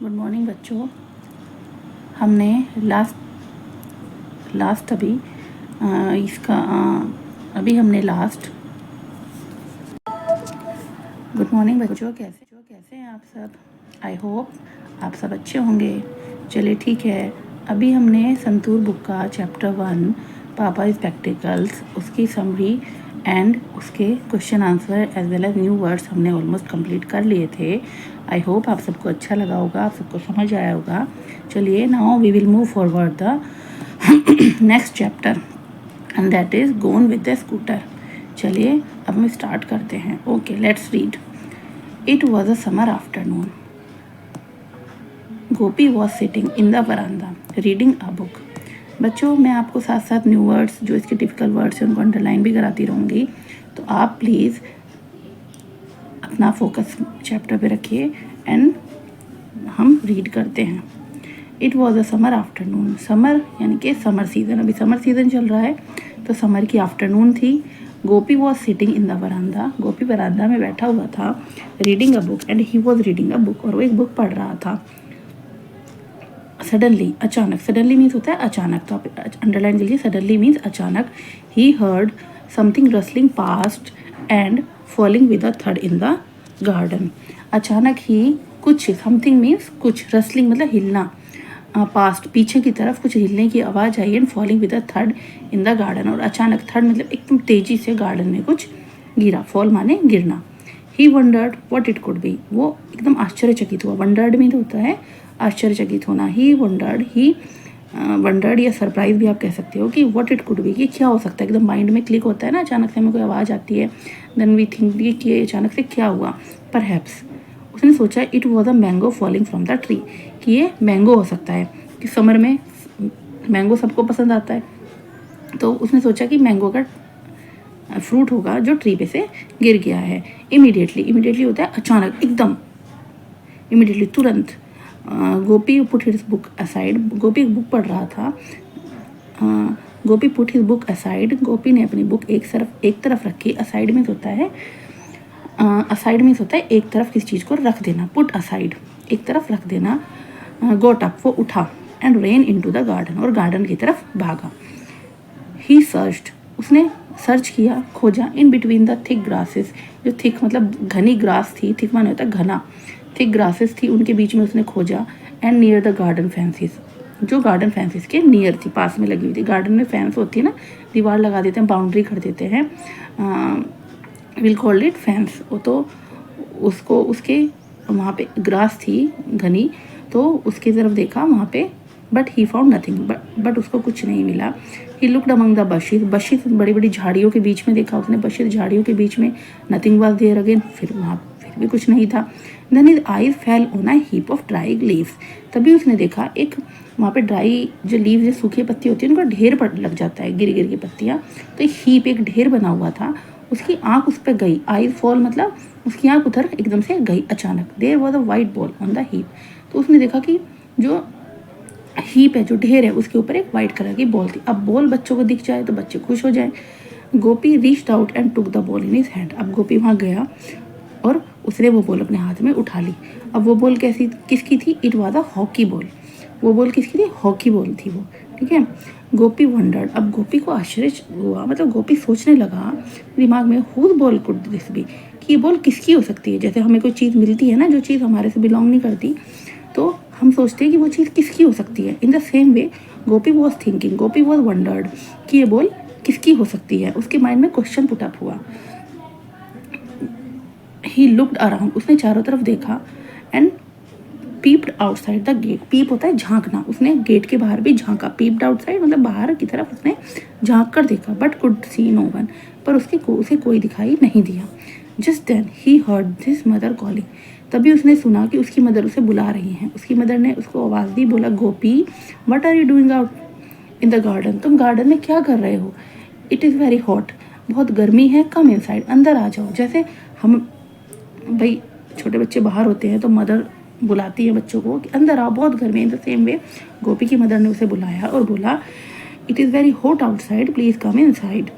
Good morning बच्चों। हमने last good morning बच्चों, कैसे हैं आप सब? आई होप आप सब अच्छे होंगे। चलिए ठीक है, अभी हमने संतूर बुक का चैप्टर 1 पापा स्पेक्टिकल्स उसकी समरी एंड उसके question answer as well as new words हमने ऑलमोस्ट कंप्लीट कर लिए थे। आई होप आप सबको अच्छा लगा होगा, आप सबको समझ आया होगा। चलिए now we will move forward the next chapter and that is gone with the scooter. चलिए अब हम स्टार्ट करते हैं। Okay, let's read. It was a summer afternoon. Gopi was sitting in the veranda reading a book. बच्चों, मैं आपको साथ साथ न्यू वर्ड्स जो इसके टिपिकल वर्ड्स हैं उनको अंडरलाइन भी कराती रहूँगी, तो आप प्लीज़ अपना फोकस चैप्टर पे रखिए एंड हम रीड करते हैं। It was a summer afternoon. Summer यानी कि समर सीज़न, अभी समर सीज़न चल रहा है, तो समर की आफ्टरनून थी। गोपी वॉज सिटिंग इन द वरांदा। गोपी वरांदा में बैठा हुआ था। Reading a book and he was reading a book, और वो एक बुक पढ़ रहा था। सडनली, अचानक, सडनली मीन्स होता है अचानक, तो आप अंडरलाइन कीजिए, सडनली मीन्स अचानक। He heard something rustling past and falling with a थर्ड इन द गार्डन। अचानक ही कुछ, समथिंग मीन्स कुछ, रसलिंग मतलब हिलना, पास्ट पीछे की तरफ कुछ हिलने की आवाज़ आई एंड फॉलिंग विद अ थर्ड इन द गार्डन, और अचानक, थर्ड मतलब एकदम तेजी से गार्डन में कुछ गिरा। फॉल माने गिरना। He wondered what it could be. वो एकदम आश्चर्यचकित हुआ। वंडर्ड मीन होता है आश्चर्यचकित होना। ही वंडर्ड या सरप्राइज भी आप कह सकते हो कि व्हाट इट कुड बी, कि क्या हो सकता है। एकदम माइंड में क्लिक होता है ना, अचानक से हमें कोई आवाज़ आती है, देन वी थिंक कि ये अचानक से क्या हुआ। परहैप्स, उसने सोचा it was a mango falling from the tree, कि ये मैंगो हो सकता है, कि समर में मैंगो सबको पसंद आता है, तो उसने सोचा कि मैंगो का फ्रूट होगा जो ट्री पे से गिर गया है। इमीडिएटली होता है अचानक, एकदम, इमीडिएटली, तुरंत। गोपी पुट हिज बुक असाइड। गोपी एक बुक पढ़ रहा था। गोपी पुट हिज बुक असाइड। गोपी ने अपनी बुक एक तरफ रखी। असाइड मीन्स होता है एक तरफ किसी चीज़ को रख देना। पुट असाइड, एक तरफ रख देना। गोट अप, वो उठा। And rain into the garden, और गार्डन की तरफ भागा। ही सर्च्ड, उसने सर्च किया, खोजा। In between the thick grasses, जो थिक मतलब घनी ग्रास थी, थिक माने होता है घना, थिक ग्रासेस थी, उनके बीच में उसने खोजा। And near the garden fences, जो गार्डन फेंसेस के नियर थी, पास में लगी हुई थी। गार्डन में फेंस होती है ना, दीवार लगा देते हैं, बाउंड्री कर देते हैं, विल कॉल्ड इट फेंस। वो तो उसको, उसके वहाँ पे ग्रास थी घनी, तो उसकी तरफ देखा वहाँ पे, but he found nothing, but उसको कुछ नहीं मिला। ही लुक्ड अमंग द बशिस, बड़ी बड़ी झाड़ियों के बीच में देखा उसने, बशिस झाड़ियों के बीच में। नथिंग वाज देयर अगेन, फिर भी कुछ नहीं था। Then his eyes fell on a heap of dry leaves. तभी उसने देखा एक वहाँ पे ड्राई जो लीव्स, जो सूखी पत्ती होती है, उनका ढेर पड़ लग जाता है, गिर गिर की पत्तियाँ, तो एक हीप, एक ढेर बना हुआ था। उसकी आंख उस पर गई। आईज फॉल मतलब उसकी आंख उधर एकदम से गई अचानक। There was a white ball on the heap, तो उसने देखा कि जो हीप है, जो ढेर है, उसके ऊपर एक वाइट कलर की बॉल थी। अब बॉल बच्चों को दिख जाए तो बच्चे खुश हो जाएं। Gopi reached out and took the ball in his hand. अब गोपी वहाँ गया और उसने वो बॉल अपने हाथ में उठा ली। अब वो बॉल किसकी थी? It was a hockey ball. वो बॉल किसकी थी? हॉकी बॉल थी वो, ठीक है। गोपी वंडर्ड, अब गोपी को आश्चर्य हुआ, मतलब गोपी सोचने लगा दिमाग में, whose ball could this be, कि ये बॉल किसकी हो सकती है। जैसे हमें कोई चीज़ मिलती है ना, जो चीज़ हमारे से बिलोंग नहीं करती, तो हम सोचते हैं कि वो चीज़ किसकी हो सकती है। In the same way Gopi was thinking, Gopi was wondered, कि ये बॉल किसकी हो सकती है। उसके माइंड में क्वेश्चन पुट अप हुआ। ही लुक्ड अराउंड, उसने चारों तरफ देखा। And peeped outside the gate, peep होता है झांकना, उसने गेट के बाहर भी झांका। पीप्ड आउटसाइड मतलब बाहर की तरफ उसने झांक कर देखा। But could see no one, पर उसे कोई दिखाई नहीं दिया। Just then he heard his mother calling, तभी उसने सुना कि उसकी मदर उसे बुला रही हैं। उसकी मदर ने उसको आवाज़ दी, बोला, Gopi what are you doing out in the garden, तुम गार्डन में क्या कर रहे हो। इट इज़ वेरी हॉट, बहुत गर्मी है, कम इनसाइड, अंदर आ जाओ। जैसे हम भाई छोटे बच्चे बाहर होते हैं तो मदर बुलाती है बच्चों को कि अंदर आओ, बहुत गर्मी है। इन द सेम वे गोपी की मदर ने उसे बुलाया और बोला, it is very hot outside, please come inside.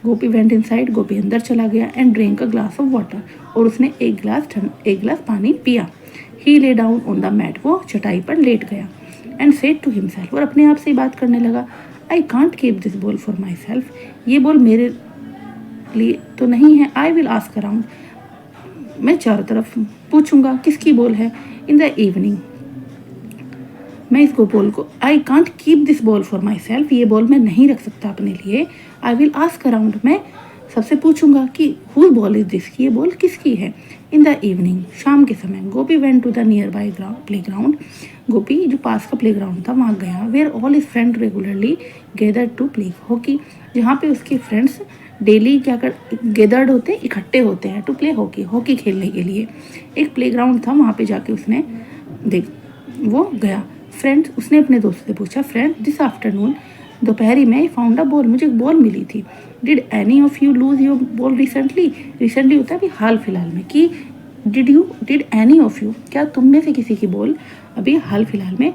Gopi went inside, Gopi अंदर चला गया। And drink a glass of water, और उसने एक गिलास पानी पिया। ही lay down on the mat, वो चटाई पर लेट गया। एंड सेड टू हिमसेल्फ, और अपने आप से ही बात करने लगा, I can't keep this ball for my self, ये बॉल मेरे लिए तो नहीं है। आई विल आस्क अराउंड, मैं चारों तरफ पूछूंगा किसकी बॉल है। इन द इवनिंग, मैं इसको बॉल को, I can't keep this ball for my self, ये बॉल मैं नहीं रख सकता अपने लिए। आई विल आस्क अराउंड, मैं सबसे पूछूंगा कि हुज बॉल इज दिस, ये बॉल किसकी है। इन द इवनिंग, शाम के समय, Gopi went to the nearby playground, Gopi जो पास का प्ले ग्राउंड था वहाँ गया। Where all is friend regularly gather to play hockey, जहाँ पे उसके फ्रेंड्स डेली क्या कर गेदर्ड होते, इकट्ठे होते हैं टू प्ले हॉकी, हॉकी खेलने के लिए। एक प्ले ग्राउंड था, वहाँ पे जाके उसने वो गया। फ्रेंड, उसने अपने दोस्त से पूछा, फ्रेंड दिस आफ्टरनून, दोपहरी में फाउंड अ बॉल, मुझे एक बॉल मिली थी। Did any of you lose your ball recently, recently होता है अभी हाल फिलहाल में, कि डिड एनी ऑफ यू, क्या तुम में से किसी की बॉल अभी हाल फिलहाल में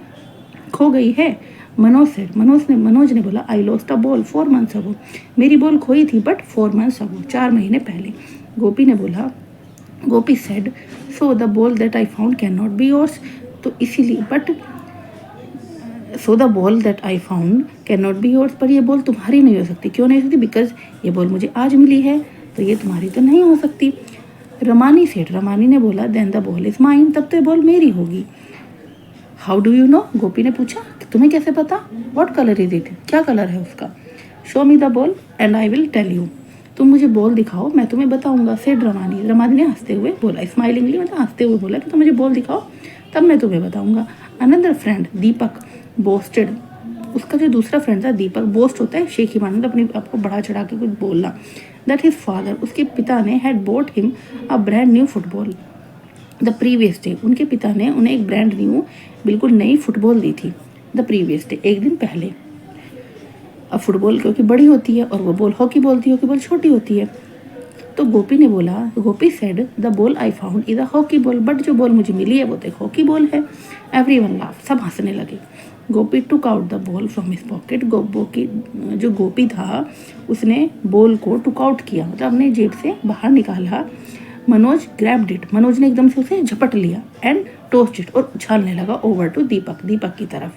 खो गई है। मनोज ने बोला, I lost a ball 4 months अगो, मेरी बॉल खोई थी बट 4 months अगो, 4 महीने पहले। Gopi said, so the ball that I found can not be yours, तो इसीलिए but so the ball that I found can not be yours, पर ये बॉल तुम्हारी नहीं हो सकती। क्यों नहीं हो सकती? बिकॉज ये बॉल मुझे आज मिली है, तो ये तुम्हारी तो नहीं हो सकती। रमानी ने बोला, then the ball is mine, तब तो ये बॉल मेरी होगी। How do you know, Gopi ने पूछा, तुम्हें कैसे पता। व्हाट कलर इज इट, क्या कलर है उसका। Show me the ball and I will tell you, तुम मुझे बॉल दिखाओ, मैं तुम्हें बताऊंगा। सेड रमानी ने हंसते हुए बोला, स्माइलिंगली मतलब हंसते हुए बोला कि तुम मुझे बॉल दिखाओ तब मैं तुम्हें बताऊंगा। अनदर फ्रेंड दीपक बोस्टेड, उसका जो दूसरा फ्रेंड था दीपक, बोस्ट होता है शेखी मारना, अपनी आपको बढ़ा चढ़ा के कुछ बोलना। दैट हिज फादर, उसके पिता ने had boat him a brand new football the previous day, उनके पिता ने उन्हें एक ब्रांड न्यू बिल्कुल नई फुटबॉल दी थी। द प्रीवियस डे, एक दिन पहले। अब फुटबॉल क्योंकि बड़ी होती है और वो बॉल हॉकी बोलती है, हॉकी बॉल छोटी होती है। तो Gopi said the ball I found is a hockey ball, but जो बॉल मुझे मिली है वो तो एक हॉकी बॉल है। एवरीवन लाफ, सब हंसने लगे। Gopi took out the ball from his pocket, जो गोपी था उसने बॉल को टुक आउट किया, मतलब अपने जेब से बाहर निकाला। मनोज ग्रैब्ड इट, मनोज ने एकदम से उसे झपट लिया। एंड टोस्ट इट, और उछालने लगा ओवर टू दीपक की तरफ।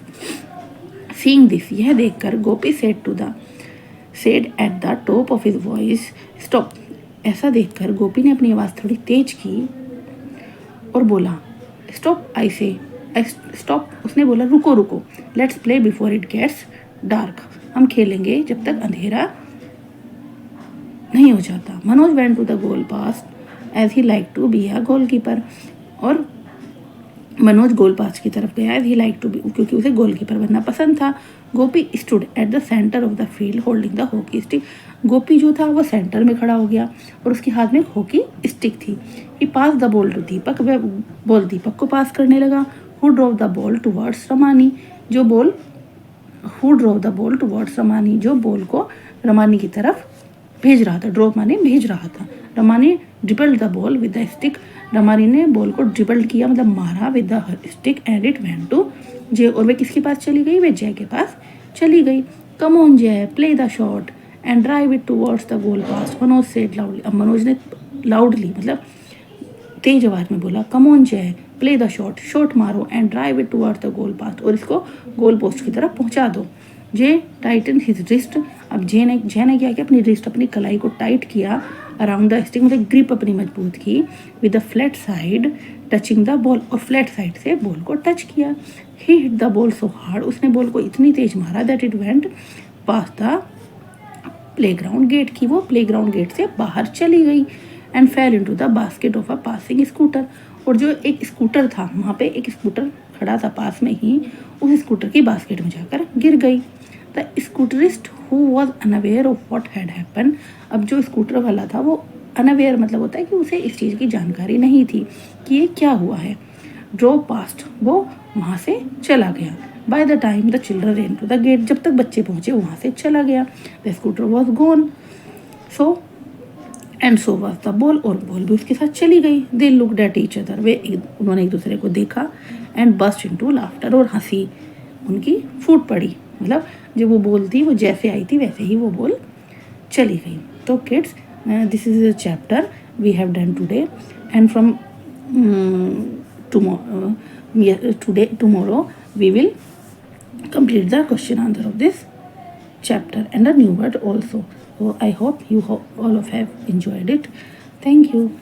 सीइंग दिस, यह देखकर Gopi said at the top of his voice, stop. ऐसा देखकर गोपी ने अपनी आवाज़ थोड़ी तेज की और बोला, स्टॉप आई से, स्टॉप। उसने बोला, रुको, let's play before it gets dark, हम खेलेंगे जब तक अंधेरा नहीं हो जाता। Manoj went to the goal past as he like to be a goalkeeper, और मनोज गोल पास की तरफ गया, as he like to be, क्योंकि उसे गोलकीपर बनना पसंद था। Gopi stood at the centre of the field holding the hockey stick, Gopi जो था वो सेंटर में खड़ा हो गया और उसके हाथ में एक हॉकी स्टिक थी। ही पास द बॉल टू दीपक, वह बॉल दीपक को पास करने लगा। Who drove the ball towards Ramani, जो बॉल को रमानी की तरफ भेज रहा था। ड्रॉप माने भेज रहा था। Ramani dribbled the ball with the stick, Ramani ने बॉल को ड्रिबल्ड किया मतलब मारा with the stick, and it went to Jai, और वे किसके पास चली गई, वे जय के पास चली गई। कम ऑन जय, play the shot and drive it towards the goal past, Manoj said loudly. अब मनोज ने लाउडली मतलब तेज आवाज में बोला, कम ऑन जय, प्ले द शॉट मारो and drive it towards the goal past, और इसको गोल पोस्ट की तरफ पहुंचा दो। जे टाइटन हिज रिस्ट, अब जय ने क्या किया, अपनी रिस्ट, अपनी कलाई को टाइट किया अराउंड द स्टिक, मतलब ग्रिप अपनी मजबूत की, with the flat side touching the ball, और फ्लैट साइड से बॉल को टच किया। He hit the ball so hard, उसने बॉल को इतनी तेज मारा that it went past the playground gate, की वो प्लेग्राउंड गेट से बाहर चली गई। And fell into the basket of a passing scooter, और जो एक स्कूटर था वहाँ पे, एक स्कूटर खड़ा था पास में ही, उस स्कूटर की बास्केट में जाकर गिर गई। The scooterist who was unaware of what had happen, अब जो स्कूटर वाला था वो अनअवेयर मतलब होता है कि उसे इस चीज़ की जानकारी नहीं थी कि ये क्या हुआ है। ड्रो पास्ट, वो वहाँ से चला गया। By the time the children ran to the gate, जब तक बच्चे पहुँचे वहाँ से चला गया। The scooter was gone, so and so was the ball, और बॉल भी उसके साथ चली गई। They looked at each other, उन्होंने एक दूसरे को देखा। एंड बस्ट इनटू लाफ्टर, और हंसी उनकी फूट पड़ी, मतलब जब वो बॉल थी वो जैसे आई थी वैसे ही वो बॉल चली गई। तो kids, this is a chapter we have done today, and from tomorrow we will complete the question answer of this chapter and a new word also. So I hope you all of have enjoyed it. Thank you.